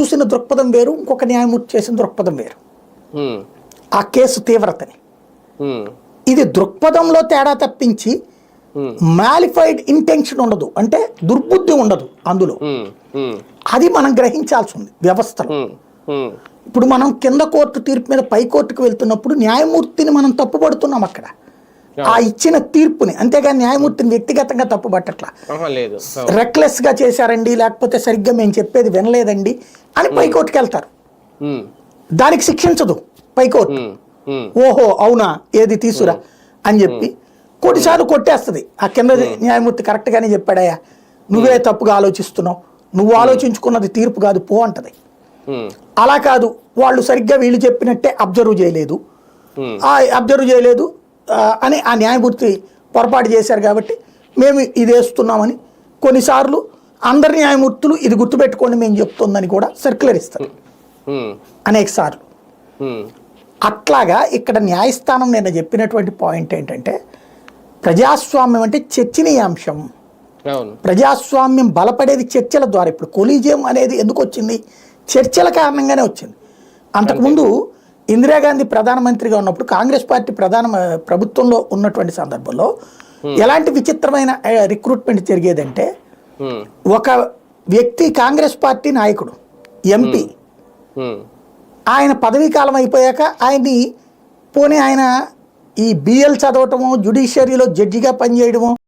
చూసిన దృక్పథం వేరు, ఇంకొక న్యాయమూర్తి చేసిన దృక్పథం వేరు. ఆ కేసు తీవ్రతని ఇది దృక్పథంలో తేడా తప్పించి మాలిఫైడ్ ఇంటెన్షన్ ఉండదు, అంటే దుర్బుద్ధి ఉండదు అందులో. అది మనం గ్రహించాల్సి ఉంది వ్యవస్థలో. ఇప్పుడు మనం కింద కోర్టు తీర్పు మీద పై కోర్టుకు వెళ్తున్నప్పుడు న్యాయమూర్తిని మనం తప్పుపడుతున్నాం అక్కడ, ఆ ఇచ్చిన తీర్పుని. అంతేగాని న్యాయమూర్తిని వ్యక్తిగతంగా తప్పుపట్టట్లా. రెక్లెస్ గా చేశారండి, లేకపోతే సరిగ్గా మేము చెప్పేది వినలేదండి అని పైకోర్టుకి వెళ్తారు. దానికి శిక్షించదు పైకోర్టు. ఓహో అవునా, ఏది తీసురా అని చెప్పి కొన్నిసార్లు కొట్టేస్తుంది. ఆ కింద న్యాయమూర్తి కరెక్ట్ గానే చెప్పాడయ్యా, నువ్వే తప్పుగా ఆలోచిస్తున్నావు, నువ్వు ఆలోచించుకున్నది తీర్పు కాదు పో అంటది. అలా కాదు, వాళ్ళు సరిగ్గా వీళ్ళు చెప్పినట్టే అబ్జర్వ్ చేయలేదు అని ఆ న్యాయమూర్తి పొరపాటు చేశారు కాబట్టి మేము ఇది వేస్తున్నామని కొన్నిసార్లు అందరి న్యాయమూర్తులు ఇది గుర్తుపెట్టుకోండి మేము చెప్తుందని కూడా సర్క్యులర్ ఇస్తారు అనేక సార్లు. అట్లాగా ఇక్కడ న్యాయస్థానం నిన్న చెప్పినటువంటి పాయింట్ ఏంటంటే, ప్రజాస్వామ్యం అంటే చర్చనీయాంశం. ప్రజాస్వామ్యం బలపడేది చర్చల ద్వారా. ఇప్పుడు కొలీజియం అనేది ఎందుకు వచ్చింది? చర్చల కారణంగానే వచ్చింది. అంతకుముందు ఇందిరాగాంధీ ప్రధానమంత్రిగా ఉన్నప్పుడు కాంగ్రెస్ పార్టీ ప్రభుత్వంలో ఉన్నటువంటి సందర్భంలో ఎలాంటి విచిత్రమైన రిక్రూట్మెంట్ జరిగేదంటే, ఒక వ్యక్తి కాంగ్రెస్ పార్టీ నాయకుడు ఎంపీ, ఆయన పదవీ కాలం అయిపోయాక ఆయన్ని పోనీ ఆయన ఈ బిఎల్ చదవటము, జ్యుడిషియరీలో జడ్జిగా పనిచేయడము,